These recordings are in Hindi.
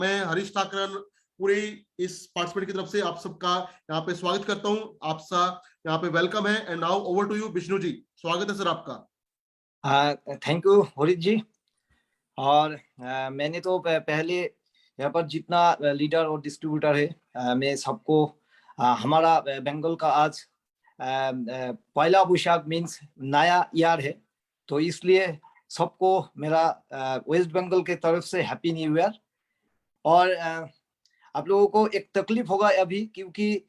मैं हरीश ठाकरन पूरी इस पार्टिसिपेंट की तरफ से आप सबका यहाँ पे स्वागत करता हूँ। आप सब यहाँ पे वेलकम है। And now over to you Vishnu ji, स्वागत है सर आपका। Thank you Harish ji. और मैंने तो पहले यहाँ पर जितना लीडर और डिस्ट्रीब्यूटर है मैं सबको हमारा बंगाल का आज पहला वैशाख मीन्स नया ईयर है, तो इसलिए सबको मेरा वेस्ट बंगाल के तरफ से हैप्पी न्यू ईयर। और आप लोगों को एक तकलीफ होगा अभी, क्योंकि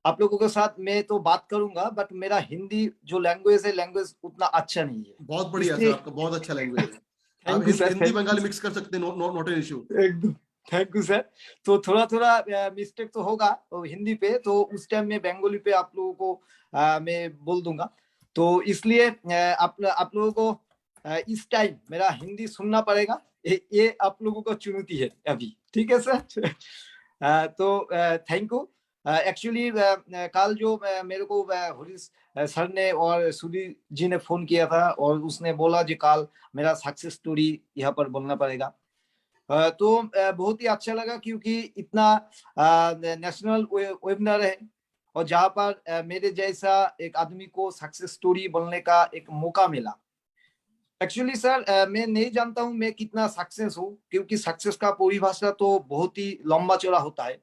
आप लोगों के साथ मैं तो बात करूंगा बट मेरा हिंदी जो लैंग्वेज है लैंग्वेज उतना अच्छा नहीं है। बहुत बढ़िया सर, आपका बहुत अच्छा लैंग्वेज है। आप हिंदी बंगाली मिक्स कर सकते हैं, नॉट एन इशू। एकदम थैंक यू सर। तो थोड़ा थोड़ा मिस्टेक तो होगा तो हिंदी पे, तो उस टाइम में बंगाली पे आप लोगों को मैं बोल दूंगा। तो इसलिए आप लोगों को इस टाइम मेरा हिंदी सुनना पड़ेगा, ये आप लोगों को चुनौती है अभी, ठीक है सर। तो थैंक यू। एक्चुअली कल जो मेरे को हरीश सर ने और सुधीर जी ने फोन किया था और उसने बोला जी कल मेरा सक्सेस स्टोरी यहाँ पर बोलना पड़ेगा। तो बहुत ही अच्छा लगा, क्योंकि इतना नेशनल वेबिनार है और जहाँ पर मेरे जैसा एक आदमी को सक्सेस स्टोरी बोलने का एक मौका मिला। एक्चुअली सर मैं नहीं जानता हूँ मैं कितना सक्सेस हूँ, क्योंकि सक्सेस का परिभाषा तो बहुत ही लंबा चौड़ा होता है।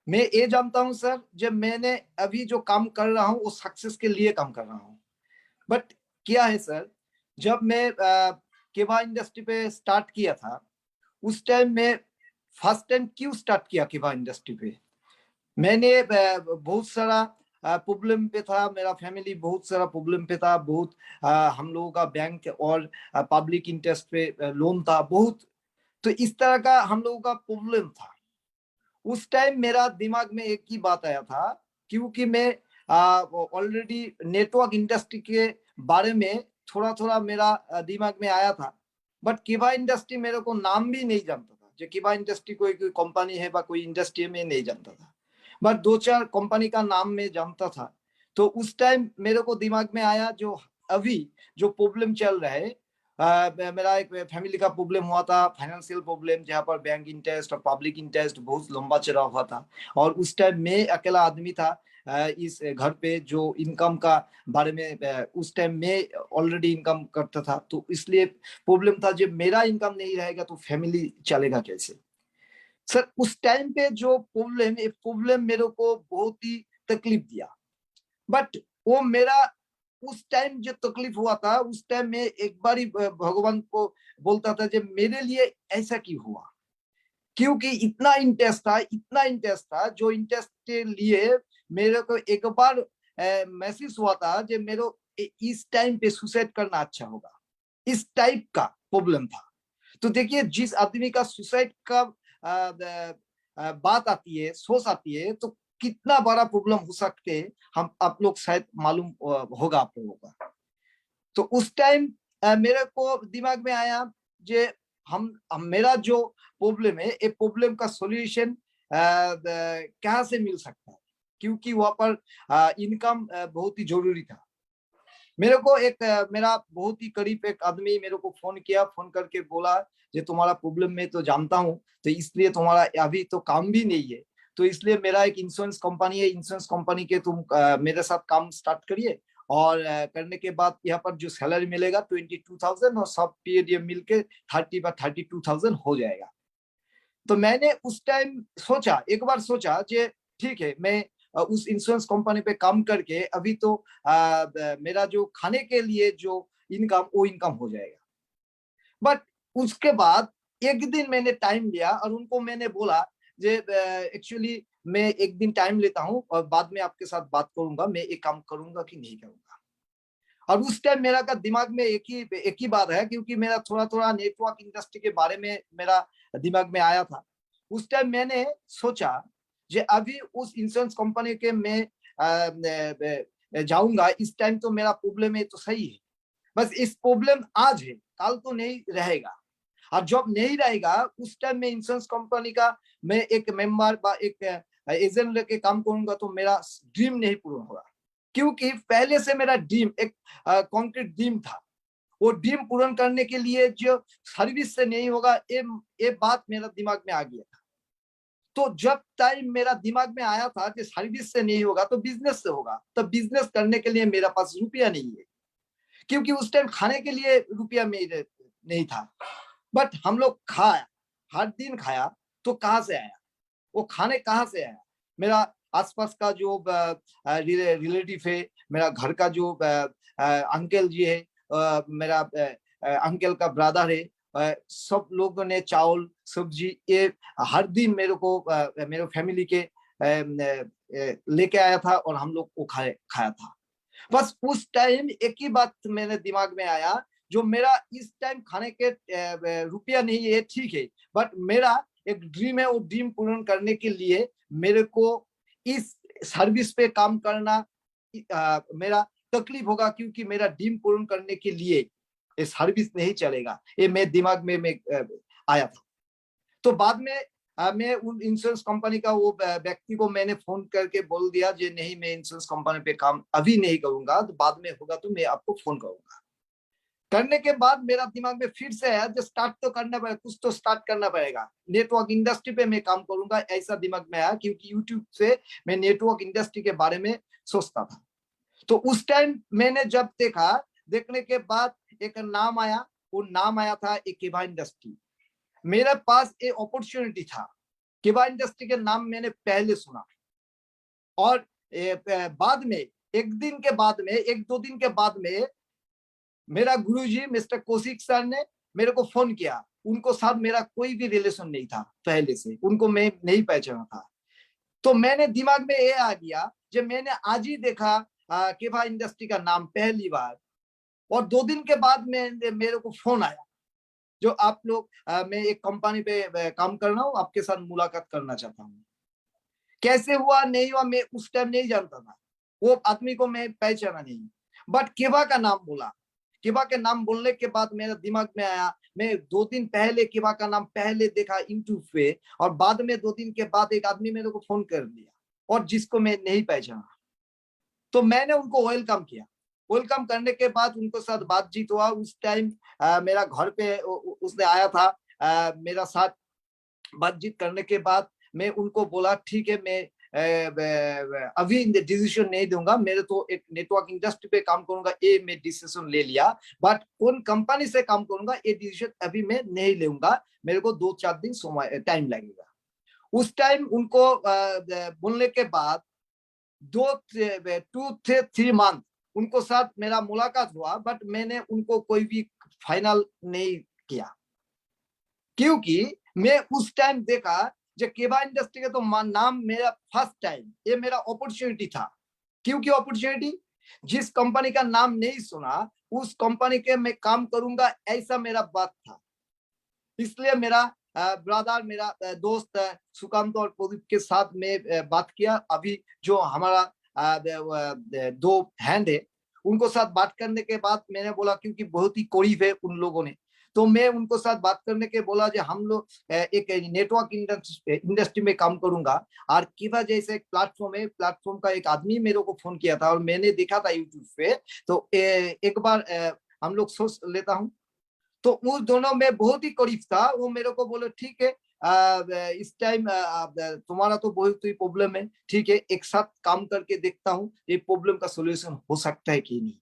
मैं ये जानता हूँ सर, जब मैंने अभी जो काम कर रहा हूँ वो सक्सेस के लिए काम कर रहा हूँ। बट क्या है सर, जब मैं केबा इंडस्ट्री पे स्टार्ट किया था उस टाइम में फर्स्ट टाइम क्यों स्टार्ट किया केबा इंडस्ट्री पे, मैंने बहुत सारा प्रॉब्लम पे था, मेरा फैमिली बहुत सारा प्रॉब्लम पे था, बहुत हम लोगों का बैंक और पब्लिक इंटरेस्ट पे लोन था बहुत, तो इस तरह का हम लोगों का प्रॉब्लम था। उस टाइम मेरा दिमाग में एक ही बात आया था, क्योंकि मैं ऑलरेडी नेटवर्क इंडस्ट्री के बारे में थोड़ा थोड़ा मेरा दिमाग में आया था, बट केबा इंडस्ट्री मेरे को नाम भी नहीं जानता था। जो केबा इंडस्ट्री कोई कंपनी है कोई इंडस्ट्री में नहीं जानता था, बट दो चार कंपनी का नाम में जानता था। तो उस टाइम मेरे को दिमाग में आया जो अभी जो प्रॉब्लम चल रहा है, मेरा एक फैमिली का प्रॉब्लम हुआ था, फाइनेंशियल प्रॉब्लम, जहाँ पर बैंक इंटरेस्ट और पब्लिक इंटरेस्ट बहुत लंबा चला हुआ था। और उस टाइम मैं अकेला आदमी था इस घर पे जो इनकम का बारे में उस टाइम मैं ऑलरेडी इनकम करता था, तो इसलिए प्रॉब्लम था जब मेरा इनकम नहीं रहेगा तो फैमिली चलेगा कैसे। सर उस टाइम पे जो प्रॉब्लम मेरे को बहुत ही तकलीफ दिया, बट वो मेरा उस टाइम जो तकलीफ हुआ था उस टाइम में एक बार ही भगवान को बोलता था जब मेरे लिए ऐसा क्यों हुआ, क्योंकि इतना इंटरेस्ट था जो इंटरेस्ट के लिए मेरे को एक बार महसूस हुआ था जब मेरे इस टाइम पे सुसाइड करना अच्छा होगा, इस टाइप का प्रॉब्लम था। तो देखिए जिस आदमी का सुसाइड का बात आती है, सोच आती है, तो कितना बड़ा प्रॉब्लम हो सकते हैं हम आप लोग शायद मालूम होगा आप लोगों का। तो उस टाइम मेरे को दिमाग में आया जे हम मेरा जो प्रॉब्लम है ये प्रॉब्लम का सॉल्यूशन कहाँ से मिल सकता है, क्योंकि वहां पर इनकम बहुत ही जरूरी था। मेरे को एक मेरा बहुत ही करीब एक आदमी मेरे को फोन किया, फोन करके बोला जे तुम्हारा प्रॉब्लम मैं तो जानता हूँ, तो इसलिए तुम्हारा अभी तो काम भी नहीं है, तो इसलिए मेरा एक इंश्योरेंस कंपनी है, इंश्योरेंस कंपनी के तुम मेरे साथ काम स्टार्ट करिए, और करने के बाद यहाँ पर जो सैलरी मिलेगा 22,000 और सब पीरियड मिलके 32,000 हो जाएगा। तो मैंने उस टाइम सोचा, एक बार सोचा जे ठीक है मैं उस इंश्योरेंस कंपनी पे काम करके अभी तो मेरा जो खाने के लिए जो इनकम वो इनकम हो जाएगा। बट उसके बाद एक दिन मैंने टाइम लिया और उनको मैंने बोला जे एक्चुअली मैं एक दिन टाइम लेता हूँ और बाद में आपके साथ बात करूंगा मैं एक काम करूंगा कि नहीं करूंगा। और उस टाइम मेरा का दिमाग में एक ही बात है, क्योंकि मेरा थोड़ा थोड़ा नेटवर्क इंडस्ट्री के बारे में मेरा दिमाग में आया था। उस टाइम मैंने सोचा जे अभी उस इंश्योरेंस कंपनी के मैं जाऊंगा, इस टाइम तो मेरा प्रॉब्लम है तो सही है, बस इस प्रॉब्लम आज है कल तो नहीं रहेगा, और जब नहीं रहेगा उस टाइम में इंश्योरेंस कंपनी का मैं एक मेंबर एक एजेंट लेके काम करूंगा तो मेरा ड्रीम नहीं पूरा होगा, क्योंकि पहले से मेरा ड्रीम एक कॉन्क्रीट ड्रीम था। वो ड्रीम पूर्ण करने के लिए जो सर्विस से नहीं होगा ये बात मेरा दिमाग में आ गया था। तो जब टाइम मेरा दिमाग में आया था कि सर्विस से नहीं होगा तो बिजनेस से होगा, तो बिजनेस करने के लिए मेरा पास रुपया नहीं है, क्योंकि उस टाइम खाने के लिए रुपया मेरे नहीं था। बट हम लोग खाया, हर दिन खाया, तो कहाँ से आया वो खाने, कहाँ से आया? मेरा आसपास का जो रिलेटिव है, मेरा घर का जो अंकल जी है, मेरा अंकल का ब्रदर है, सब लोगों ने चावल सब्जी ये हर दिन मेरे को मेरे फैमिली के लेके आया था और हम लोग को खाया था। बस उस टाइम एक ही बात मेरे दिमाग में आया, जो मेरा इस टाइम खाने के रुपया नहीं है ठीक है, बट मेरा एक ड्रीम है, वो ड्रीम पूर्ण करने के लिए मेरे को इस सर्विस पे काम करना मेरा तकलीफ होगा, क्योंकि मेरा ड्रीम पूर्ण करने के लिए ये सर्विस नहीं चलेगा, ये मेरे दिमाग में आया था। तो बाद में मैं उन इंश्योरेंस कंपनी का वो व्यक्ति को मैंने फोन करके बोल दिया जे नहीं, मैं इंश्योरेंस कंपनी पे काम अभी नहीं करूंगा, तो बाद में होगा तो मैं आपको फोन करूंगा। करने के बाद मेरा दिमाग में फिर से है जो स्टार्ट तो करना पड़ेगा, कुछ तो स्टार्ट करना पड़ेगा, नेटवर्क इंडस्ट्री पे मैं काम करूंगा, ऐसा दिमाग में आया, क्योंकि यूट्यूब से मैं नेटवर्क इंडस्ट्री के बारे में सोचता था। तो उस टाइम मैंने जब देखा, देखने के बाद एक नाम आया, वो नाम आया था केबा इंडस्ट्री। मेरे पास एक अपॉर्चुनिटी था, केबा इंडस्ट्री के नाम मैंने पहले सुना, और बाद में एक दो दिन के बाद में मेरा गुरुजी मिस्टर कौशिक सर ने मेरे को फोन किया। उनको साथ मेरा कोई भी रिलेशन नहीं था, पहले से उनको मैं नहीं पहचाना था। तो मैंने दिमाग में ये आ गया जब मैंने आज ही देखा केबा इंडस्ट्री का नाम पहली बार, और 2 दिन के बाद में मेरे को फोन आया, जो आप लोग मैं एक कंपनी पे काम कर रहा हूँ, आपके साथ मुलाकात करना चाहता हूँ। कैसे हुआ नहीं हुआ मैं उस टाइम नहीं जानता था, वो आदमी को मैं पहचाना नहीं, बट केबा का नाम बोला। केबा के नाम बोलने के बाद मेरे दिमाग में आया, मैं 2 दिन पहले केबा का नाम पहले देखा यूट्यूब पे, और बाद में 2 दिन के बाद एक आदमी मेरे को फोन कर दिया, और जिसको मैं नहीं पहचाना। तो मैंने उनको वेलकम किया। वेलकम करने के बाद उनको साथ बातचीत हुआ। उस टाइम मेरा घर पे उसने आया था, मेरा साथ बातचीत करने के बाद मैं उनको बोला ठीक है, मैं अभी डिसीजन नहीं दूंगा, मेरे तो एक नेटवर्क इंडस्ट्री पे काम करूंगा, ये मैं डिसीजन ले लिया, बट कौन कंपनी से काम करूंगा ये डिसीजन अभी मैं नहीं लूंगा, मेरे को 2-4 दिन समय टाइम लगेगा। उस टाइम उनको बोलने के बाद 2-3 मंथ उनको साथ मेरा मुलाकात हुआ, बट मैंने उनको कोई भी फाइनल नहीं किया, क्योंकि मैं उस टाइम देखा जो केबा इंडस्ट्री का तो नाम मेरा फर्स्ट टाइम, ये मेरा अपॉर्चुनिटी था। क्योंकि अपॉर्चुनिटी, जिस कंपनी का नाम नहीं सुना उस कंपनी के मैं काम करूंगा, ऐसा मेरा बात था। इसलिए मेरा ब्रदर, मेरा दोस्त सुकांत और प्रदीप के साथ में बात किया। अभी जो हमारा 2 हैंड है, उनको साथ बात करने के बाद मैंने बोला, क्योंकि बहुत ही करीब है उन लोगों ने, तो मैं उनको साथ बात करने के बोला जो हम लोग एक नेटवर्क इंडस्ट्री में काम करूंगा, और केबा जैसे एक प्लेटफॉर्म है, प्लेटफॉर्म का एक आदमी मेरे को फोन किया था और मैंने देखा था यूट्यूब पे, तो एक बार हम लोग सोच लेता हूँ। तो उस दोनों में बहुत ही करीब था। वो मेरे को बोले ठीक है, इस टाइम तुम्हारा तो बहुत ही प्रॉब्लम है, ठीक है एक साथ काम करके देखता हूँ ये प्रॉब्लम का सॉल्यूशन हो सकता है कि नहीं।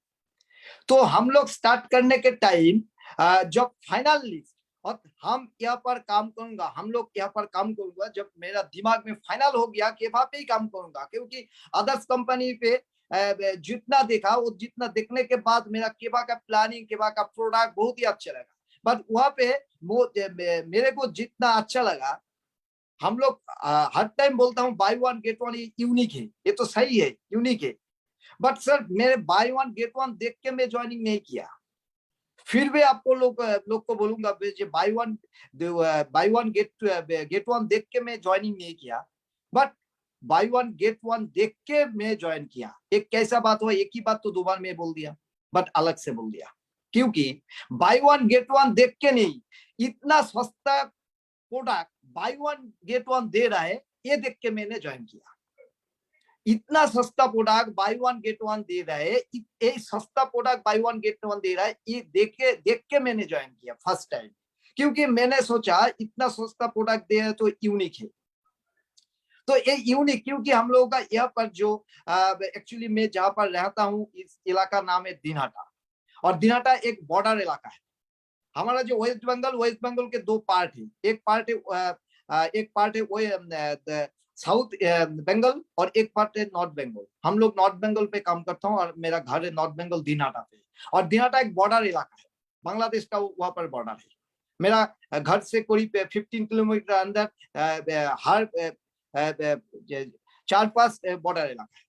तो हम लोग स्टार्ट करने के टाइम जब फाइनल लिस्ट और हम यहाँ पर काम करूंगा, हम लोग यहाँ पर काम करूंगा, जब मेरा दिमाग में फाइनल हो गया कि वहां पे ही काम करूंगा, क्योंकि अदर्स कंपनी पे जितना देखा, वो जितना देखने के बाद मेरा केबा का प्लानिंग, केबा का प्रोडक्ट बहुत ही अच्छा लगा, बट वहां पे वो मेरे को जितना अच्छा लगा, हम लोग हर टाइम बोलता हूँ bye one get one unique है, ये तो सही है यूनिक है, बट सर मेरे बाय वन गेट वन देख के मैं ज्वाइनिंग नहीं किया। फिर भी आपको लोग को बोलूंगा बाय वन गेट वन देख के मैं ज्वाइनिंग नहीं किया, but by one get one देख के मैं ज्वाइन किया। एक कैसा बात हुआ, एक ही बात तो 2 बार मैं बोल दिया, बट अलग से बोल दिया, क्योंकि बाय वन गेट वन देख के नहीं, इतना सस्ता product buy one get one दे रहा है ये देख के मैंने ज्वाइन किया। इतना सस्ता product buy one get one दे रहा है, ये सस्ता product buy one get one दे रहा है, ये देख के मैंने ज्वाइन किया फर्स्ट टाइम, क्योंकि मैंने सोचा इतना सस्ता प्रोडक्ट दे रहा है तो यूनिक है। तो ये यूनिक, क्योंकि हम लोगों का यहाँ पर जो एक्चुअली मैं जहाँ पर रहता हूँ इस इलाका नाम है दिनहाटा, और दिनहाटा एक बॉर्डर इलाका है। हमारा जो वेस्ट बंगाल के दो पार्ट है, एक पार्ट है वो साउथ बंगाल और एक पार्ट है नॉर्थ बंगाल। हम लोग नॉर्थ बंगाल पे काम करता हूँ और मेरा घर है नॉर्थ बंगाल दिनहाटा पे, और दिनहाटा एक बॉर्डर इलाका है, बांग्लादेश का वहां पर बॉर्डर है। मेरा घर से करीब 15 किलोमीटर अंदर हर 4-5 बॉर्डर इलाका है।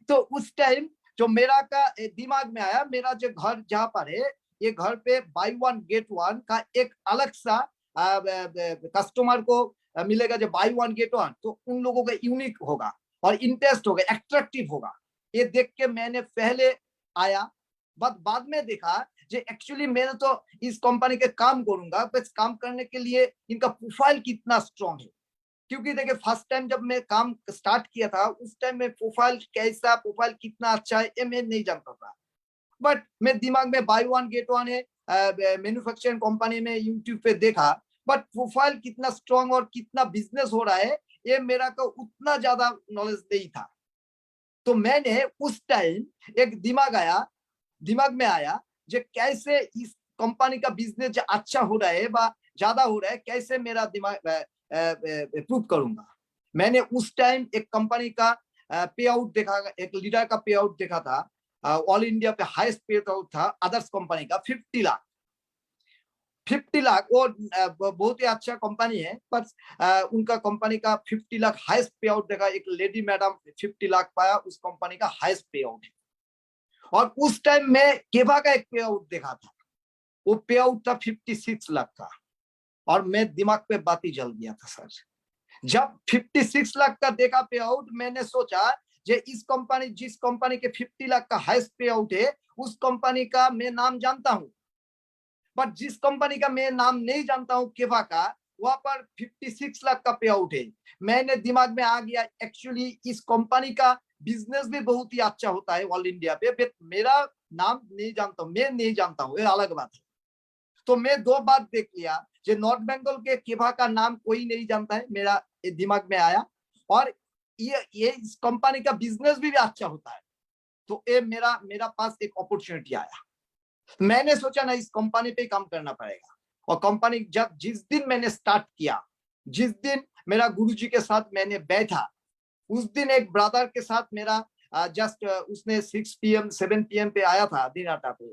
तो उस टाइम जो मेरा का दिमाग में आया, मेरा जो घर जहाँ पर है, ये घर पे बाय वन गेट वन का एक अलग सा कस्टमर को मिलेगा, जो बाय वन गेट वन, तो उन लोगों का यूनिक होगा और इंटरेस्ट होगा, एट्रैक्टिव होगा। ये देख के मैंने पहले आया, बट बाद में देखा जो एक्चुअली मैं तो इस कंपनी के काम करूंगा, बस काम करने के लिए इनका प्रोफाइल कितना स्ट्रॉन्ग है। क्योंकि देखिए फर्स्ट टाइम जब मैं काम स्टार्ट किया था, उस टाइम में प्रोफाइल कितना अच्छा है ये मैं नहीं जानता था। बट मैं दिमाग में बाय वन गेट वन है मैन्युफैक्चरिंग कंपनी में यूट्यूब पे देखा, बट प्रोफाइल कितना स्ट्रॉन्ग और कितना बिजनेस हो रहा है ये मेरा को उतना ज्यादा नॉलेज नहीं था। तो मैंने उस टाइम एक दिमाग में आया जो कैसे इस कंपनी का बिजनेस जो अच्छा हो रहा है व ज्यादा हो रहा है, कैसे मेरा दिमाग प्रूव करूंगा। मैंने उस टाइम एक कंपनी का पे आउट देखा, एक लीडर का पे आउट देखा था, ऑल इंडिया पे हाईएस्ट पे आउट था अदर्स कंपनी का 50 लाख। 50 लाख वो बहुत ही अच्छा कंपनी है, पर उनका कंपनी का 50 लाख हाईएस्ट पे आउट देखा। एक लेडी मैडम 50 लाख पाया, उस कंपनी का हाईएस्ट पे आउट है। और उस टाइम में केबा का एक पे आउट देखा था, वो पे आउट था 56 लाख का, और मैं दिमाग पे बाती जल गया था सर। जब 56 लाख का देखा पे आउट, मैंने सोचा जे इस कंपनी जिस कंपनी के 50 लाख का हाईएस्ट पे आउट है, उस कंपनी का मैं नाम जानता हूं, बट जिस कंपनी का मैं नाम नहीं जानता हूं केवा का, वहां पर 56 लाख का पे आउट है। मैंने दिमाग में आ गया एक्चुअली इस कंपनी का बिजनेस भी बहुत ही अच्छा होता है ऑल इंडिया पे, बट मेरा नाम नहीं जानता हूं, मैं नहीं जानता हूं, ये अलग बात है। तो मैं दो बात देख लिया, जो नॉर्थ बंगाल के केवा का नाम कोई नहीं जानता है, मेरा दिमाग में आया, और ये इस कंपनी का बिजनेस भी अच्छा होता है। तो ये मेरा पास एक अपॉर्चुनिटी आया। मैंने सोचा ना इस कंपनी पे काम करना पड़ेगा। और कंपनी जिस दिन मैंने स्टार्ट किया, जिस दिन मेरा गुरुजी के साथ मैंने बैठा, उस दिन एक ब्रदर के साथ मेरा जस्ट उसने 6 PM 7 PM पे आया था दिनाटा पे।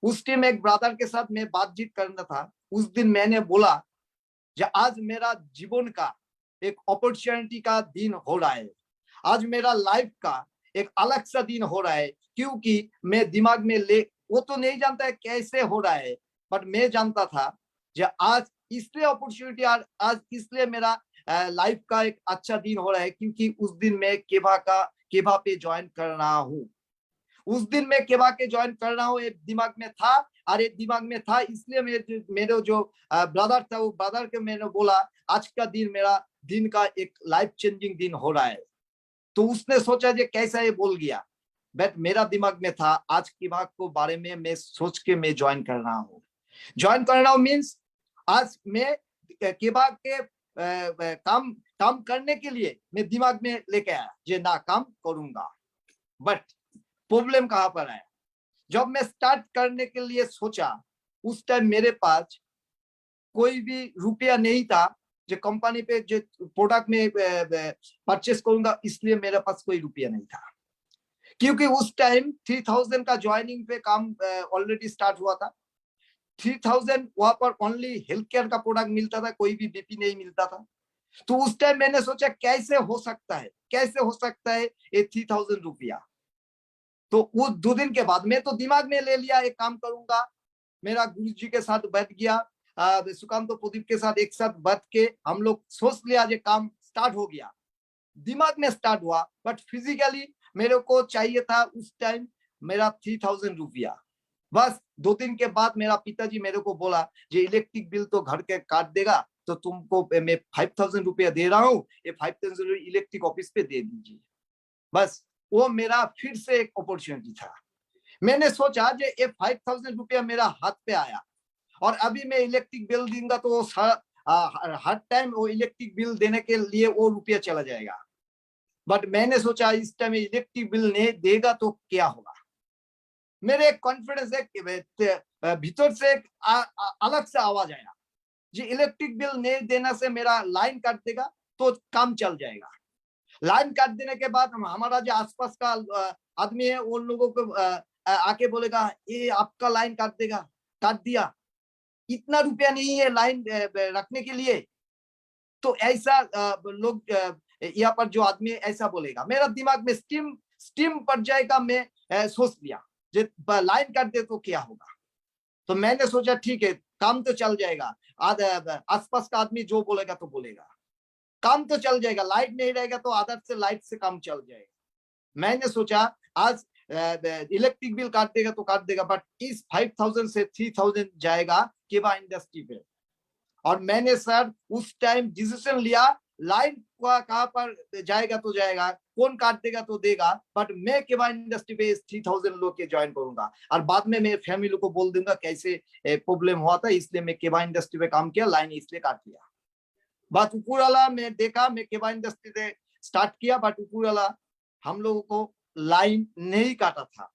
उस टाइम एक ब्रदर के साथ मैं बातचीत करना था। उस दिन मैंने बोला कि आज मेरा जीवन का एक अपॉर्चुनिटी का दिन हो रहा है, आज मेरा लाइफ का एक अलग सा दिन हो रहा है। क्योंकि मैं दिमाग में वो तो नहीं जानता है कैसे हो रहा है, बट मैं जानता था कि आज इसलिए अपॉर्चुनिटी, आज इसलिए मेरा लाइफ का एक अच्छा दिन हो रहा है, क्योंकि उस दिन मैं केबा पे ज्वाइन कर रहा हूँ। उस दिन मैं केबा के ज्वाइन कर रहा हूँ, एक दिमाग में था, और एक दिमाग में था, इसलिए मेरे जो ब्रदर था, वो ब्रदर के मैंने बोला आज का दिन मेरा दिन का एक लाइफ चेंजिंग दिन हो रहा है। तो उसने सोचा जे कैसा ये बोल गया, बट मेरा दिमाग में था आज केबा को बारे में मैं सोच के मैं ज्वाइन कर रहा हूँ। ज्वाइन कर रहा हूँ मीन्स आज मैं केबा के काम करने के लिए मैं दिमाग में लेके आया जे ना काम करूंगा। बट प्रॉब्लम कहाँ पर आया, जब मैं स्टार्ट करने के लिए सोचा, उस टाइम मेरे पास कोई भी रुपया नहीं था जो कंपनी पे जो प्रोडक्ट में परचेस करूंगा, इसलिए मेरे पास कोई रुपया नहीं था। क्योंकि उस टाइम 3000 का ज्वाइनिंग पे काम ऑलरेडी स्टार्ट हुआ था। 3000 वहां पर ओनली हेल्थ केयर का प्रोडक्ट मिलता था, कोई भी बीपी नहीं मिलता था। तो उस टाइम मैंने सोचा कैसे हो सकता है ये 3000 रुपया। तो वो 2 दिन के बाद मैं तो दिमाग में ले लिया एक काम करूंगा। मेरा गुरुजी के साथ बैठ गया, सुकांत तो प्रदीप के साथ एक साथ बैठ के हम लोग सोच लिया ये काम स्टार्ट हो गया। दिमाग में स्टार्ट हुआ, बट फिजिकली मेरे को चाहिए था उस टाइम मेरा 3000 रुपया। बस 2 दिन के बाद मेरा पिताजी मेरे को बोला जे इलेक्ट्रिक बिल तो घर के काट देगा, तो तुमको मैं 5000 रुपया दे रहा हूँ, ये 5000 इलेक्ट्रिक ऑफिस पे दे दीजिए। बस वो मेरा फिर से एक अपॉर्चुनिटी था। मैंने सोचा जे ये 5000 रुपया मेरा हाथ पे आया, और अभी मैं इलेक्ट्रिक बिल दूंगा तो हर टाइम वो इलेक्ट्रिक बिल देने के लिए वो रुपया चला जाएगा। बट मैंने सोचा इस टाइम इलेक्ट्रिक बिल नहीं देगा तो क्या होगा। मेरे एक कॉन्फिडेंस है, भीतर से एक अलग से आवाज आया जी इलेक्ट्रिक बिल नहीं देने से मेरा लाइन काट देगा तो काम चल जाएगा। लाइन काट देने के बाद हमारा जो आसपास का आदमी है उन लोगों को आके बोलेगा ये आपका लाइन काट देगा, काट दिया, इतना रुपया नहीं है लाइन रखने के लिए। तो ऐसा लोग यहाँ पर जो आदमी ऐसा बोलेगा, मेरा दिमाग में स्टीम पड़ जाएगा। मैं सोच लिया लाइन काट दे तो क्या होगा। तो मैंने सोचा ठीक है काम तो चल जाएगा, आसपास का आदमी जो बोलेगा तो बोलेगा, काम तो चल जाएगा, लाइट नहीं रहेगा तो आदत से लाइट से काम चल जाएगा। मैंने सोचा आज इलेक्ट्रिक बिल काट देगा तो काट देगा, बट इस 5000 से 3000 जाएगा केबा इंडस्ट्री पे। और मैंने सर उस टाइम डिसीजन लिया लाइन कहाँ पर जाएगा तो जाएगा, कौन काट देगा तो देगा, बट मैं केबा इंडस्ट्री पे 3000 लोग के ज्वाइन करूंगा। और बाद में मैं फैमिली को बोल दूंगा कैसे प्रॉब्लम हुआ था, इसलिए मैं केबा इंडस्ट्री पे काम किया, लाइन इसलिए काट दिया। बात ऊपर वाला मैं देखा, मैं केबा इंडस्ट्री से स्टार्ट किया, बट ऊपर वाला हम लोगों को लाइन नहीं काटा था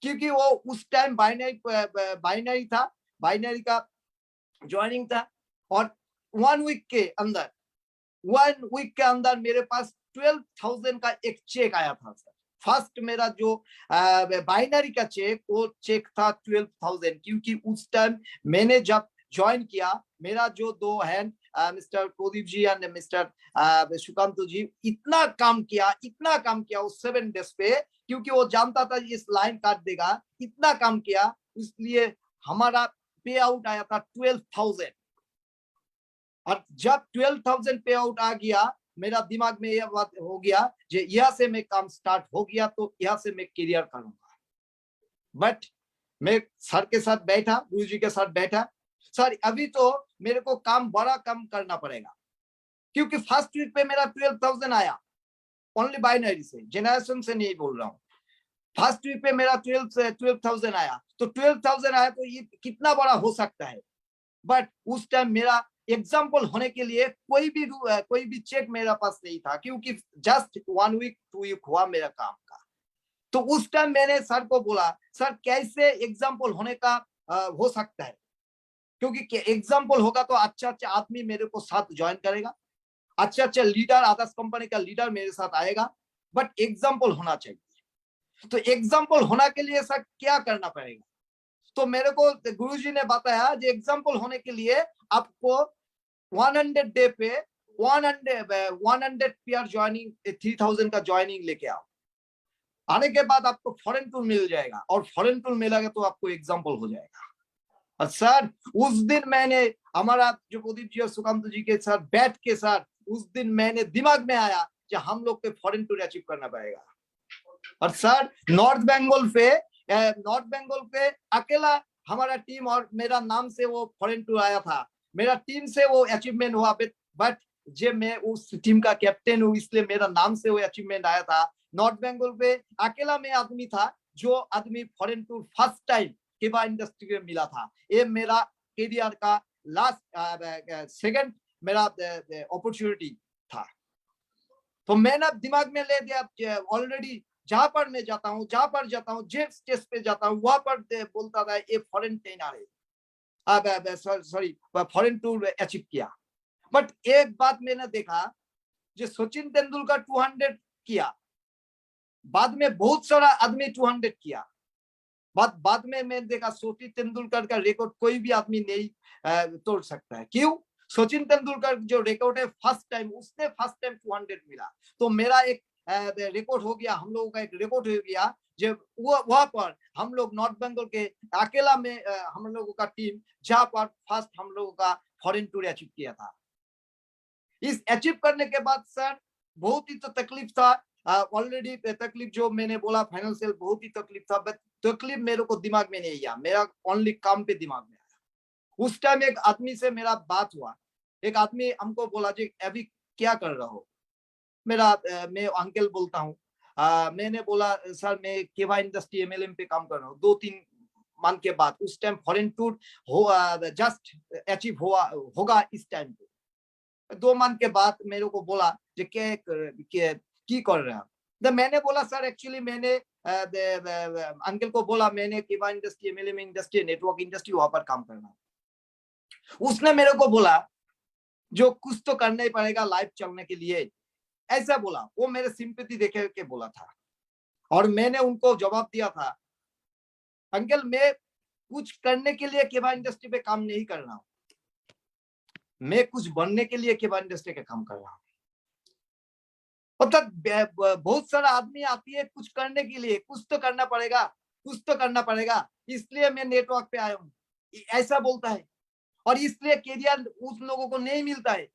क्योंकि वो उस टाइम बाइनरी था, बाइनरी का ज्वाइनिंग था। और 1 वीक के अंदर मेरे पास 12,000 का एक चेक आया था सर। फर्स्ट मेरा जो बाइनरी का चेक वो चेक था 12,000, क्योंकि उस टाइम मैंने जब ज्वाइन किया मेरा जो दो hand mister Pradeep ji and mister Sukant ji इतना काम किया उस 7 डेज पे, क्योंकि वो जानता था इस लाइन काट देगा, इतना काम किया, इसलिए हमारा पे आउट आया था 12,000। और जब 12,000 पे आउट आ गया मेरा दिमाग में यह बात हो गया कि यहाँ से मैं काम स्टार्ट हो गया तो यहाँ से मैं करियर करूंगा। बट मैं सर के साथ बैठा, गुरु जी के साथ बैठा, सर अभी तो मेरे को काम बड़ा कम करना पड़ेगा, क्योंकि फर्स्ट वीक पे मेरा 12,000 आया ओनली बाइनरी से, जनरेशन से नहीं बोल रहा हूँ। फर्स्ट वीक पे मेरा 12,000 आया, तो 12,000 आया तो ये कितना बड़ा हो सकता है। बट उस टाइम मेरा एग्जाम्पल होने के लिए कोई भी चेक मेरा पास नहीं था, क्योंकि जस्ट 1 वीक 2 वीक हुआ मेरा काम का। तो उस टाइम मैंने सर को बोला सर कैसे एग्जाम्पल होने का हो सकता है, क्योंकि एग्जाम्पल होगा तो अच्छा आदमी मेरे को साथ ज्वाइन करेगा, अच्छा लीडर, आदर्श कंपनी का लीडर मेरे साथ आएगा, बट एग्जाम्पल होना चाहिए। तो एग्जाम्पल होना के लिए सर क्या करना पड़ेगा। तो मेरे को गुरुजी ने बताया कि एग्जाम्पल होने के लिए आपको 100 डे पे 100 पेयर ज्वाइनिंग 3000 का ज्वाइनिंग लेके आओ। आने के बाद आपको फॉरेन टूर मिल जाएगा, और फॉरेन टूर मिलेगा तो आपको एग्जाम्पल हो जाएगा। और सर उस दिन मैंने हमारा जो प्रदीप जी और सुकांत जी के साथ बैठ के सर उस दिन मैंने दिमाग में आया कि हम लोग पे फॉरेन टूर अचीव करना पड़ेगा। और सर नॉर्थ बंगाल पे अकेला हमारा टीम और मेरा नाम से वो फॉरेन टूर आया था, मेरा टीम से वो अचीवमेंट हुआ, बट जे मैं उस टीम का कैप्टन हूँ इसलिए मेरा नाम से वो अचीवमेंट आया था। नॉर्थ बंगाल पे अकेला मैं आदमी था जो आदमी फॉरेन टूर फर्स्ट टाइम केबा इंडस्ट्री में मिला था। ये मेरा करियर का लास्ट सेकंड मेरा अपॉर्चुनिटी था। तो मैंने दिमाग में ले दिया ऑलरेडी, जहां पर मैं जाता हूँ जेट स्टेज पे जाता हूँ, वहां पर बोलता था ये फॉरेन ट्रेन आ रही, सॉरी फॉरेन टूर अचीव किया। बट एक बात मैंने देखा जो सचिन तेंदुलकर 200 किया, बाद में बहुत सारा आदमी 200 किया, बाद में मैंने देखा सचिन तेंदुलकर का रिकॉर्ड कोई भी आदमी नहीं तोड़ सकता है। क्यों? सचिन तेंदुलकर जो रिकॉर्ड है उसने फर्स्ट टाइम 200 मिला, तो मेरा एक रिकॉर्ड हो गया, हम लोगों का एक रिकॉर्ड हो गया। जब वहां पर हम लोग नॉर्थ बंगाल के अकेला में हम लोगों का टीम जहां पर फर्स्ट हम लोगों का फॉरेन टूर अचीव किया था। इस अचीव करने के बाद सर बहुत ही तो तकलीफ था, ऑलरेडी तकलीफ जो मैंने बोला फाइनेंशियल बहुत ही तकलीफ था, बट तकलीफ मेरे को दिमाग में नहीं आया, मेरा ओनली काम पे दिमाग में आया। उस टाइम एक आदमी से मेरा बात हुआ, एक आदमी हमको बोला जी अभी क्या कर रहा हो। मैं अंकल बोलता हूँ। मैंने बोला सर मैं केबा इंडस्ट्री MLM पे काम कर रहा हूँ, 2-3 मंथ के बाद, उस टाइम फॉरेन टूर हो जस्ट अचीव होगा इस टाइम पे। 2 मंथ के बाद मेरे को बोला जो की कर रहे हैं। तो मैंने बोला सर एक्चुअली मैंने अंकल को बोला मैंने केबा industry, MLM industry, network industry वहां पर काम करना। उसने मेरे को बोला जो कुछ तो करना ही पड़ेगा लाइफ चलने के लिए, ऐसा बोला। वो मेरे सिंपैथी देखे के बोला था और मैंने उनको जवाब दिया था अंकल मैं कुछ करने के लिए केबा इंडस्ट्री पे काम नहीं कर रहा हूं, मैं कुछ बनने के लिए केबा इंडस्ट्री का काम कर रहा हूं। मतलब बहुत सारा आदमी आती है कुछ करने के लिए, कुछ तो करना पड़ेगा, कुछ तो करना पड़ेगा, इसलिए मैं नेटवर्क पे आया हूँ, ऐसा बोलता है। और इसलिए कैरियर उस लोगों को नहीं मिलता है।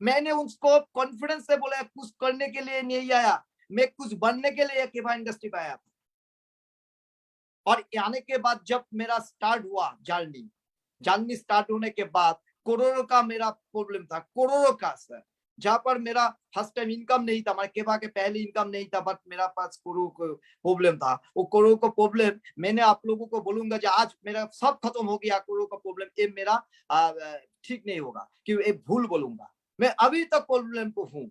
मैंने उसको कॉन्फिडेंस से बोला कुछ करने के लिए नहीं आया, मैं कुछ बनने के लिए केबा इंडस्ट्री पे आया था। और आने के बाद जब मेरा स्टार्ट हुआ जर्नी स्टार्ट होने के बाद करोड़ों का मेरा प्रॉब्लम था, करोड़ों का सर, जहां पर मेरा फर्स्ट टाइम इनकम नहीं था, मेरे केबा के पहले इनकम नहीं था, बट मेरा पास करोड़ों का प्रॉब्लम था। वो करोड़ों का प्रॉब्लम मैंने आप लोगों को बोलूंगा जो आज मेरा सब खत्म हो गया, करोड़ों का प्रॉब्लम ये मेरा ठीक नहीं होगा क्योंकि एक भूल बोलूंगा, मैं अभी तक प्रॉब्लम को हूँ।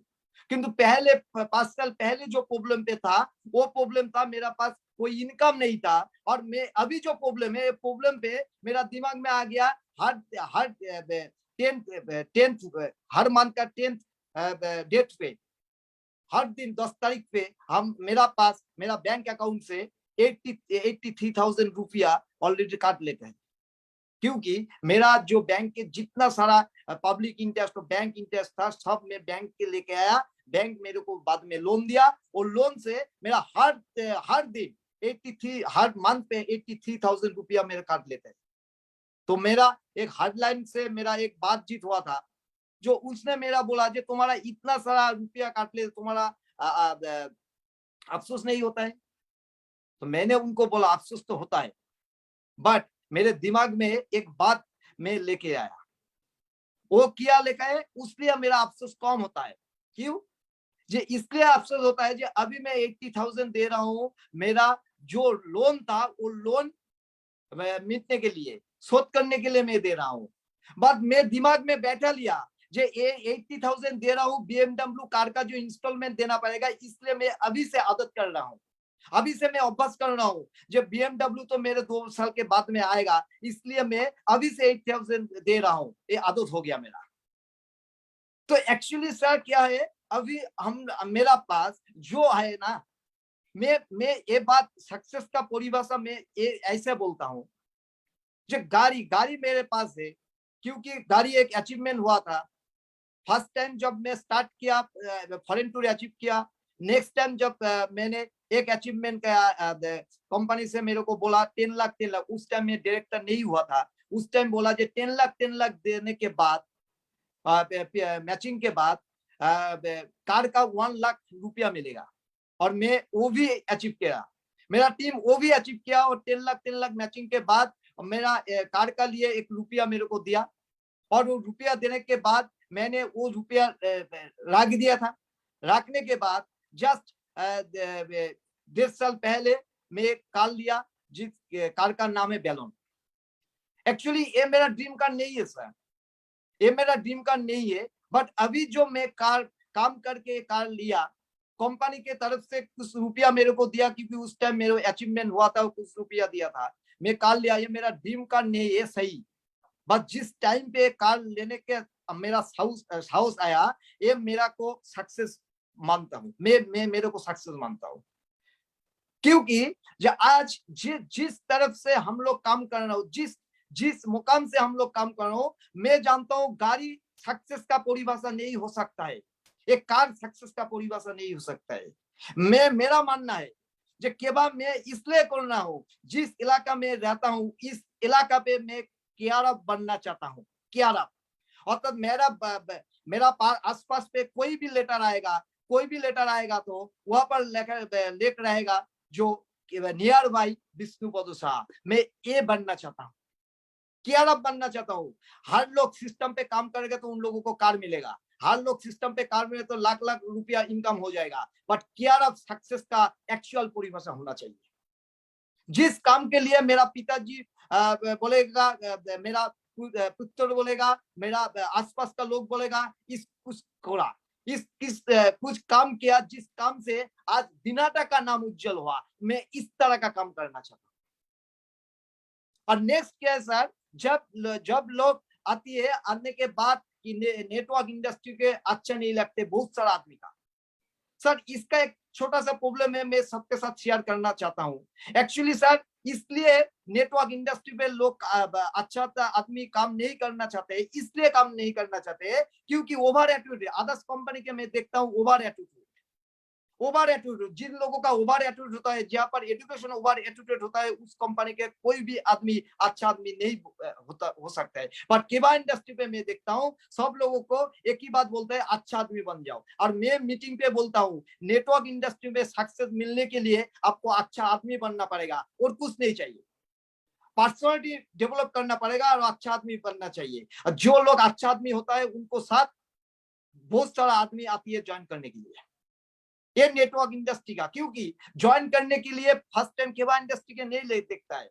किंतु पहले 5 साल पहले जो प्रॉब्लम पे था वो प्रॉब्लम था मेरा पास कोई इनकम नहीं था। और मैं अभी जो प्रॉब्लम है प्रॉब्लम पे मेरा दिमाग में आ गया हर 10th हर मंथ का 10th डेट पे हर दिन 10 तारीख पे मेरा पास मेरा बैंक अकाउंट से 83,000 रुपया ऑलरेडी काट लेते हैं। क्योंकि मेरा जो बैंक के जितना सारा पब्लिक इंटरेस्ट बैंक इंटरेस्ट था सब मैं बैंक के लेके आया, बैंक मेरे को बाद में लोन दिया, और लोन से मेरा हर दिन 83 हर मंथ पे 83,000 रुपया मेरे काट लेते हैं। तो मेरा एक हेडलाइन से मेरा एक बातचीत हुआ था जो उसने मेरा बोला जो तुम्हारा इतना सारा रुपया काट ले तुम्हारा अफसोस नहीं होता है। तो मैंने उनको बोला अफसोस तो होता है, बट मेरे दिमाग में एक बात मैं लेके आया, वो क्या लेकर है उसलिए मेरा अफसोस कम होता है। क्यों जे इसलिए अफसोस होता है जो अभी मैं 80,000 दे रहा हूँ, मेरा जो लोन था वो लोन मिटने के लिए शोध करने के लिए मैं दे रहा हूँ। बट मैं दिमाग में बैठा लिया जो 80,000 दे रहा हूँ, BMW कार का जो इंस्टॉलमेंट देना पड़ेगा, इसलिए मैं अभी से आदत कर रहा हूँ, अभी से मैं अभ्यास कर रहा हूँ। जब BMW तो मेरे 2 साल के बाद में आएगा, इसलिए मैं अभी से 8,000 दे रहा हूँ, ये आदत हो गया मेरा। तो एक्चुअली सर क्या है अभी मेरा पास जो है ना, मैं ये बात सक्सेस का परिभाषा में ऐसे बोलता हूँ जो गाड़ी मेरे पास है, क्योंकि गाड़ी एक अचीवमेंट हुआ था। फर्स्ट टाइम जब मैं स्टार्ट किया फॉरेन टूर अचीव किया, नेक्स्ट टाइम जब मैंने एक अचीवमेंट का कंपनी से मेरे को बोला 10 लाख, उस टाइम में डायरेक्टर नहीं हुआ था, उस टाइम बोला जो 10 लाख देने के बाद मैचिंग के बाद कार का 1 लाख रुपया मिलेगा। और मैं वो भी अचीव किया, मेरा टीम वो भी अचीव किया, और 10 लाख मैचिंग के बाद मेरा कार का लिए 1 रुपया मेरे को दिया। और वो रुपया देने के बाद मैंने वो रुपया रख दिया था। रखने के बाद जस्ट 1.5 साल पहले मैं एक कार लिया जिस कार का नाम है बैलून। एक्चुअली ये मेरा ड्रीम कार नहीं है सर, ये मेरा ड्रीम कार नहीं है, बट अभी जो मैं काम करके कार लिया, कंपनी के तरफ से कुछ रुपया मेरे को दिया, क्योंकि उस टाइम मेरे अचीवमेंट हुआ था, कुछ रुपया दिया था, मैं कार लिया। ये मेरा ड्रीम कार नहीं है सही, बट जिस टाइम पे कार लेने के मेरा हाउस आया, ये मेरा को सक्सेस मानता हूँ, मैं मेरे को सक्सेस मानता हूँ। क्योंकि जो आज जिस तरफ से हम लोग काम कर रहे हो, जिस मुकाम से हम लोग काम कर रहे हो, मैं जानता हूँ गाड़ी सक्सेस का परिभाषा नहीं हो सकता है, एक कार सक्सेस का परिभाषा नहीं हो सकता है। मेरा मानना है जो केवल मैं इसलिए कर रहा हूँ, जिस इलाका में रहता हूँ इस इलाका पे मैं कियारा बनना चाहता हूँ, कियारा। अर्थात मेरा आसपास पे कोई भी लेटर आएगा तो वहां पर लेख रहेगा जो नियर बाई विष्णुपद शाह। मैं ये बनना चाहता हूँ, कियारा बनना चाहता हूँ। हर लोग सिस्टम पे काम करेंगे तो उन लोगों को कार मिलेगा, हर लोग सिस्टम पे कार मिले तो लाख रुपया इनकम हो जाएगा, बट कियारा सक्सेस का एक्चुअल परिभाषा होना चाहिए। जिस काम के लिए मेरा पिताजी बोलेगा, मेरा पुत्र बोलेगा, मेरा आसपास का लोग बोलेगा इस कुछ कोड़ा, कुछ काम किया जिस काम से आज दिनाटा का नाम उज्जवल हुआ, मैं इस तरह का काम करना चाहता हूँ। और नेक्स्ट क्या है सर, जब लोग आती है, आने के बाद कि नेटवर्क इंडस्ट्री के अच्छा नहीं लगते बहुत सारा आदमी का। सर इसका एक छोटा सा प्रॉब्लम है, मैं सबके साथ शेयर करना चाहता हूँ। एक्चुअली सर इसलिए नेटवर्क इंडस्ट्री पे लोग अच्छा आदमी काम नहीं करना चाहते, इसलिए काम नहीं करना चाहते क्योंकि ओवर एटीट्यूड, अदर्स कंपनी के मैं देखता हूँ ओवर एटीट्यूड, जिन लोगों का ओवर एटीट्यूड होता है, जहाँ पर एजुकेशन ओवर एटीट्यूड होता है, उस कंपनी के कोई भी आदमी अच्छा आदमी नहीं हो सकता है। पर केबा इंडस्ट्री पे मैं देखता हूँ सब लोगों को एक ही बात बोलते हैं, अच्छा आदमी बन जाओ। और मैं मीटिंग पे बोलता हूँ नेटवर्क इंडस्ट्री में सक्सेस मिलने के लिए आपको अच्छा आदमी बनना पड़ेगा और कुछ नहीं चाहिए, पर्सनालिटी डेवलप करना पड़ेगा और अच्छा आदमी बनना चाहिए। और जो लोग अच्छा आदमी होता है उनको साथ बहुत सारा आदमी आती है ज्वाइन करने के लिए, ये नेटवर्क इंडस्ट्री का। क्योंकि ज्वाइन करने के लिए फर्स्ट टाइम केबा इंडस्ट्री के नहीं देखता है,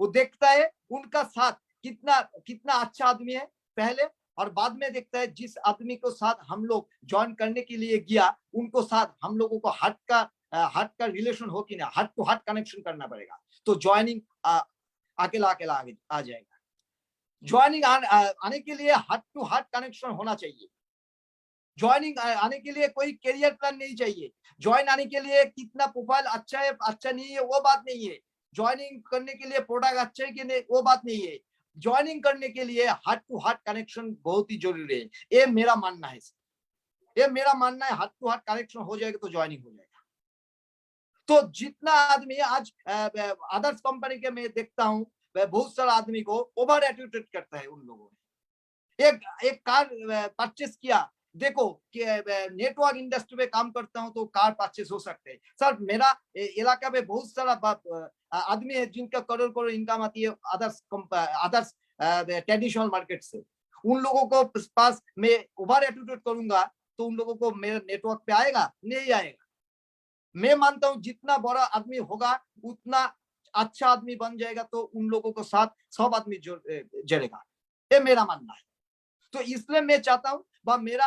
वो देखता है उनका साथ कितना अच्छा आदमी है पहले, और बाद में देखता है जिस आदमी को साथ हम लोग ज्वाइन करने के लिए गया उनको साथ हम लोगों को हार्ट का रिलेशन हो कि ना, हार्ट टू हार्ट कनेक्शन करना पड़ेगा, तो ज्वाइनिंग अकेला आगे आ जाएगा। ज्वाइनिंग आने के लिए हार्ट टू हार्ट कनेक्शन होना चाहिए। ज्वाइनिंग आने के लिए कोई करियर प्लान नहीं चाहिए। ज्वाइन आने के लिए कितना प्रोफाइल अच्छा है अच्छा नहीं है वो बात नहीं है। ज्वाइनिंग करने के लिए प्रोडक्ट अच्छा है कि नहीं वो बात नहीं है। ज्वाइनिंग करने के लिए हार्ट टू हार्ट कनेक्शन बहुत ही जरूरी है, ये मेरा मानना है। ये मेरा मानना है, हार्ट टू हार्ट कनेक्शन हो जाएगा तो ज्वाइनिंग हो जाएगा। तो जितना आदमी आज अदर्स कंपनी के मैं देखता हूँ बहुत सारा आदमी को ओवर एटीट्यूड करता है। उन लोगों ने एक कार परचेस किया, देखो कि नेटवर्क इंडस्ट्री में काम करता हूं तो कार परचेस हो सकते हैं। सर मेरा इलाका में बहुत सारा आदमी है जिनका करोड़ करोड़ इनकम आती है अदर्स ट्रेडिशनल मार्केट से। उन लोगों को पास मैं ओवर एटीट्यूड करूंगा तो उन लोगों को मेरे नेटवर्क पे आएगा नहीं आएगा। मैं मानता हूं जितना बड़ा आदमी होगा उतना अच्छा आदमी बन जाएगा, तो उन लोगों को साथ सब आदमी जुड़ेगा, ये मेरा मानना है। तो इसलिए मैं चाहता हूँ मेरा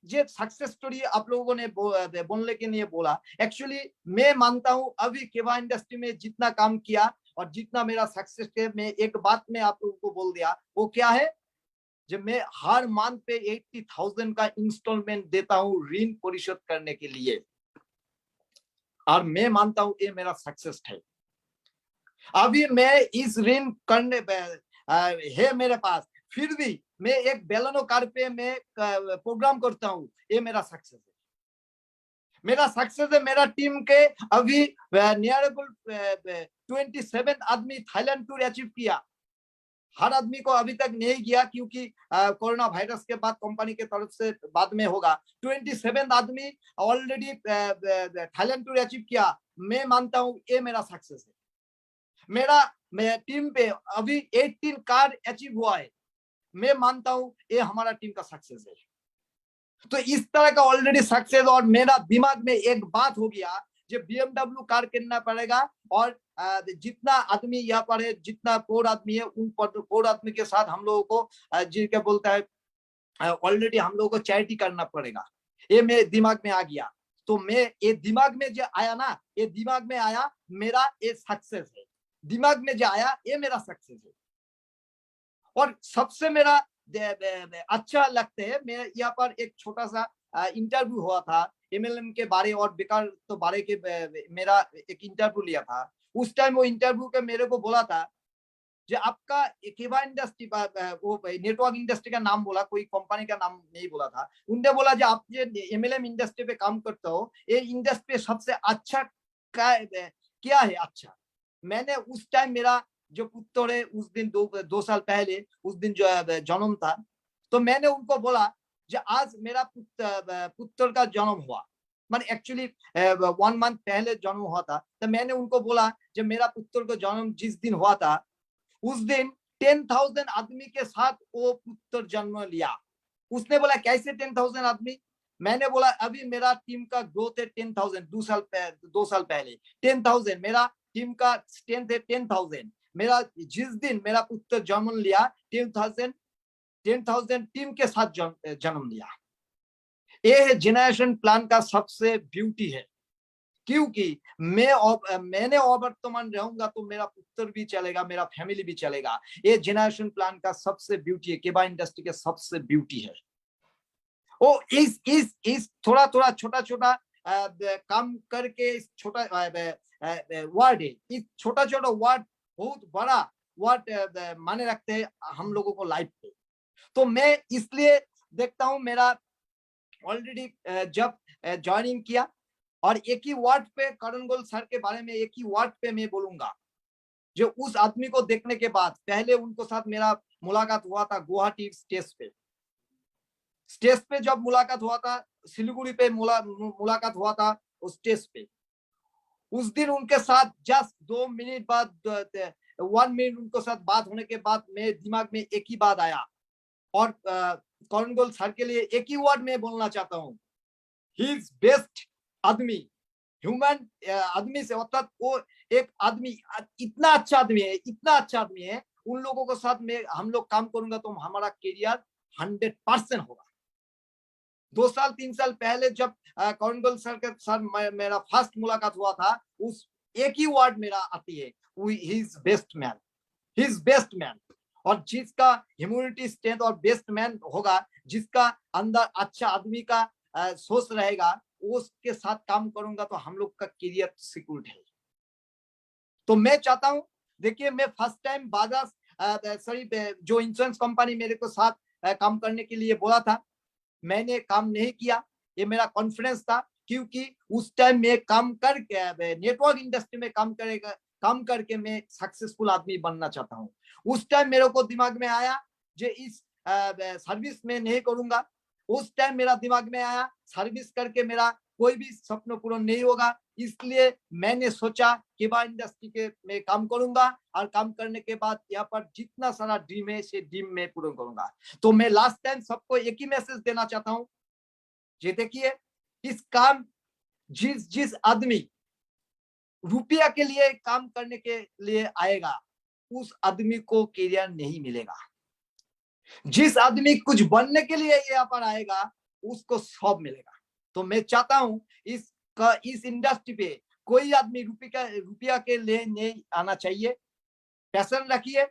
जो सक्सेस स्टोरी आप लोगों ने बोलने के लिए बोला, एक्चुअली मैं मानता हूँ अभी केबा इंडस्ट्री में जितना काम किया और जितना मेरा सक्सेस है, मैं एक बात में आप लोगों को बोल दिया, वो क्या है, जब मैं हर मंथ पे 80,000 का इंस्टॉलमेंट देता हूँ ऋण परिशोध करने के लिए, और मैं मानता हूँ ये मेरा सक्सेस है। अभी मैं इस ऋण करने है मेरे पास, फिर भी मैं एक बेलानो कार पे मैं प्रोग्राम करता हूँ, ये मेरा सक्सेस है। मेरा सक्सेस है मेरा टीम के अभी नियर अबाउट 27 आदमी थाईलैंड टूर अचीव किया। हर आदमी को अभी तक नहीं गया क्योंकि कोरोना वायरस के बाद कंपनी के तरफ से बाद में होगा। 27 आदमी ऑलरेडी थाईलैंड टूर अचीव किया। मैं मानता हूँ ये मेरा सक्सेस है। मेरा टीम पे अभी 18 कार अचीव हुआ है, मैं मानता हूं ये हमारा टीम का सक्सेस है। तो इस तरह का ऑलरेडी सक्सेस, और मेरा दिमाग में एक बात हो गया जो BMW कार किनना पड़ेगा, और जितना आदमी यहाँ पर है, जितना पोर आदमी है, उन पोर आदमी के साथ हम लोगों को जिनके बोलता है ऑलरेडी हम लोगों को चैरिटी करना पड़ेगा। ये मेरे दिमाग में आ गया, तो मैं ये दिमाग में जो आया ना, ये दिमाग में आया मेरा ये सक्सेस है। दिमाग में जो आया ये मेरा सक्सेस है। और सबसे मेरा अच्छा लगता है, मैं यहाँ पर एक छोटा सा इंटरव्यू हुआ था MLM के बारे और बेकार तो बारे के, मेरा एक इंटरव्यू लिया था। उस टाइम वो इंटरव्यू के मेरे को बोला था जो आपका केबा इंडस्ट्री, वो नेटवर्क इंडस्ट्री का नाम बोला, कोई कंपनी का नाम नहीं बोला था। उनने बोला जो आप जो MLM इंडस्ट्री पे काम करते हो, ये इंडस्ट्री सबसे अच्छा क्या है अच्छा। मैंने उस टाइम मेरा जो पुत्र है उस दिन 2 साल पहले उस दिन जो जन्म था, तो मैंने उनको बोला जो आज मेरा पुत्र का जन्म हुआ, मैंने एक्चुअली 1 मंथ पहले जन्म हुआ था। तो मैंने उनको बोला जब मेरा पुत्र का जन्म जिस दिन हुआ था उस दिन 10,000 आदमी के साथ वो पुत्र जन्म लिया। उसने बोला कैसे 10,000 आदमी? मैंने बोला अभी मेरा टीम का ग्रोथ है 10,000, 2 साल पहले 10,000 मेरा टीम का स्ट्रेंथ है 10,000। मेरा जिस दिन मेरा पुत्र जन्म लिया 10,000 टीम के साथ जन्म लिया। ये है जनरेशन प्लान का सबसे ब्यूटी है, क्योंकि मैंने अवर्तमान रहूंगा तो मेरा पुत्र भी चलेगा, मेरा फैमिली भी चलेगा। ये जनरेशन प्लान का सबसे ब्यूटी है, केबा इंडस्ट्री के सबसे ब्यूटी है। वो इस थोड़ा थोड़ा छोटा छोटा काम करके इस छोटा वर्ड है, इस छोटा छोटा वर्ड बहुत बड़ा वर्ड माने रखते हैं हम लोगों को लाइफ पे। तो मैं इसलिए देखता हूँ, मेरा ऑलरेडी जब ज्वाइनिंग किया और एक ही वर्ड पे करण गोयल सर के बारे में एक ही वर्ड पे मैं बोलूंगा, जो उस आदमी को देखने के बाद पहले उनको साथ मेरा मुलाकात हुआ था गुवाहाटी स्टेज पे जब मुलाकात हुआ था, सिलीगुड़ी पे मुलाकात हुआ था उस स्टेज पे। उस दिन उनके साथ जस्ट 2 मिनट बाद 1 मिनट उनके साथ बात होने के बाद मेरे दिमाग में एक ही बात आया, और करण गोयल सर के लिए एक ही वर्ड में बोलना चाहता हूँ, ही इज बेस्ट आदमी, ह्यूमन आदमी से, अर्थात वो एक आदमी इतना अच्छा आदमी है, इतना अच्छा आदमी है। उन लोगों के साथ में हम लोग काम करूंगा तो हमारा करियर 100% होगा। 2 साल 3 साल पहले जब करण गोयल सर के साथ मेरा फर्स्ट मुलाकात हुआ था, उस एक ही वर्ड मेरा आती है, he is best man, he is best man. और जिसका ह्यूमैनिटी स्ट्रेंथ और बेस्ट मैन होगा, जिसका अंदर अच्छा आदमी का सोच रहेगा, उसके साथ काम करूंगा तो हम लोग का करियर सिक्योर्ड है। तो मैं चाहता हूं, देखिए मैं फर्स्ट टाइम बाजाज जो इंश्योरेंस कंपनी मेरे को साथ काम करने के लिए बोला था, मैंने काम नहीं किया। ये मेरा कॉन्फिडेंस था, क्योंकि उस टाइम में काम करके नेटवर्क इंडस्ट्री में काम करके मैं सक्सेसफुल आदमी बनना चाहता हूँ। उस टाइम मेरे को दिमाग में आया जो इस सर्विस में नहीं करूंगा। उस टाइम मेरा दिमाग में आया सर्विस करके मेरा कोई भी सपना पूर्ण नहीं होगा, इसलिए मैंने सोचा केबा इंडस्ट्री के में काम करूंगा, और काम करने के बाद यहाँ पर जितना सारा ड्रीम है से ड्रीम में पूर्ण करूंगा। तो मैं लास्ट टाइम सबको एक ही मैसेज देना चाहता हूँ, ये देखिए, इस काम जिस आदमी रुपया के लिए काम करने के लिए आएगा, उस आदमी को करियर नहीं मिलेगा। जिस आदमी कुछ बनने के लिए यहाँ पर आएगा, उसको सब मिलेगा। तो मैं चाहता हूँ इस इंडस्ट्री पे कोई आदमी रुपया के लिए नहीं आना चाहिए। पैशन रखिए।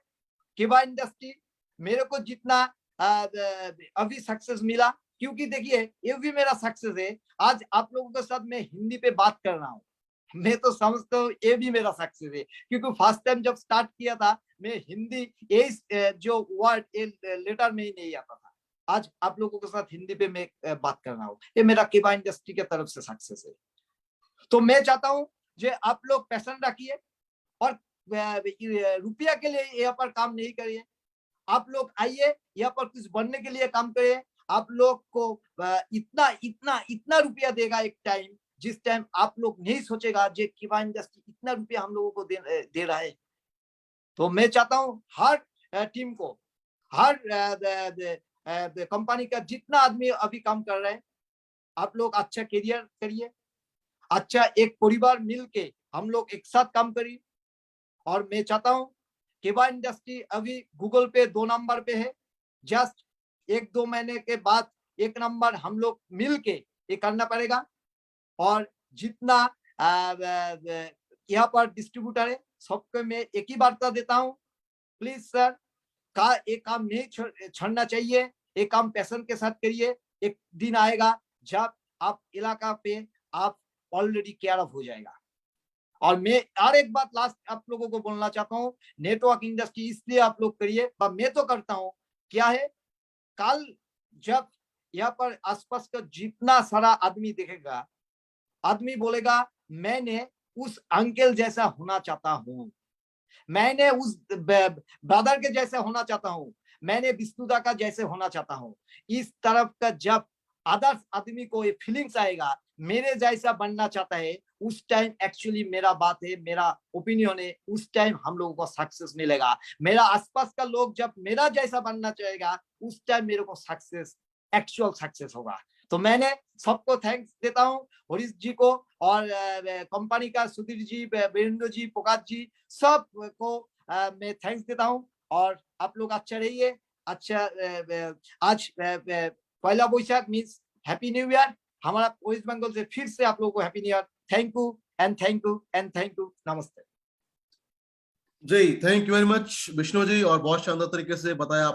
केबा इंडस्ट्री मेरे को जितना अभी सक्सेस मिला, क्योंकि देखिए ये भी मेरा सक्सेस है, आज आप लोगों के साथ मैं हिंदी पे बात कर रहा हूँ। मैं तो समझता हूँ ये भी मेरा सक्सेस है, क्योंकि फर्स्ट टाइम जब स्टार्ट किया था मैं हिंदी जो वर्ड लेटर में ही नहीं आता था। आज आप लोगों के साथ हिंदी पे मैं बात कर रहा हूँ, ये मेरा केबा इंडस्ट्री के तरफ से सक्सेस है। तो मैं चाहता हूँ जो आप लोग पैशन रखिए और रुपया के लिए यहाँ पर काम नहीं करिए। आप लोग आइए यहाँ पर कुछ बनने के लिए काम करिए। आप लोग को इतना इतना इतना रुपया देगा एक टाइम, जिस टाइम आप लोग नहीं सोचेगा जो केबा इंडस्ट्री इतना रुपया हम लोगों को दे रहा है। तो मैं चाहता हूँ हर टीम को, हर कंपनी का जितना आदमी अभी काम कर रहे हैं, आप लोग अच्छा करियर करिए, अच्छा एक परिवार मिल के हम लोग एक साथ काम करिए। और मैं चाहता हूँ केबा इंडस्ट्री अभी गूगल पे 2 नंबर पे है, जस्ट 1-2 महीने के बाद 1 नंबर हम लोग मिल के ये करना पड़ेगा। और जितना यहाँ पर डिस्ट्रीब्यूटर है सबको मैं एक ही वार्ता देता हूँ, प्लीज सर का एक काम नहीं छोड़ना चाहिए, एक काम पैशन के साथ करिए। एक दिन आएगा जब आप इलाका पे आप ऑलरेडी केयर ऑफ हो जाएगा। और मैं और एक बात लास्ट आप लोगों को बोलना चाहता हूँ, नेटवर्क इंडस्ट्री इसलिए आप लोग करिए, मैं तो करता हूँ। क्या है, कल जब यहाँ पर आसपास का जितना सारा आदमी देखेगा, आदमी बोलेगा मैंने उस अंकल जैसा होना चाहता हूँ, मैंने उस ब्रदर के जैसे होना चाहता हूँ, मैंने विष्णुदा का जैसे होना चाहता हूँ। इस तरफ का जब अदर्स आदमी को ये फीलिंग्स आएगा मेरे जैसा बनना चाहता है, उस टाइम एक्चुअली मेरा बात है, मेरा ओपिनियन है, उस टाइम हम लोगों को सक्सेस मिलेगा। मेरा आसपास का लोग जब मेरा जैसा बनना चाहेगा, उस टाइम मेरे को सक्सेस एक्चुअल सक्सेस होगा। तो मैंने सबको थैंक्स देता हूँ, हरीश जी को और कंपनी का सुधीर जी, वीरेंद्र जी, प्रकाश जी, सब को मैं थैंक्स देता हूँ। और आप लोग अच्छा रहिए। अच्छा आज पहला Baisakh means happy new year. हमारा वेस्ट बंगाल से फिर से आप लोगों को happy new year. Thank you and thank you and thank you. नमस्ते जी, thank you very much Vishnu ji, और बहुत शानदार तरीके से बताया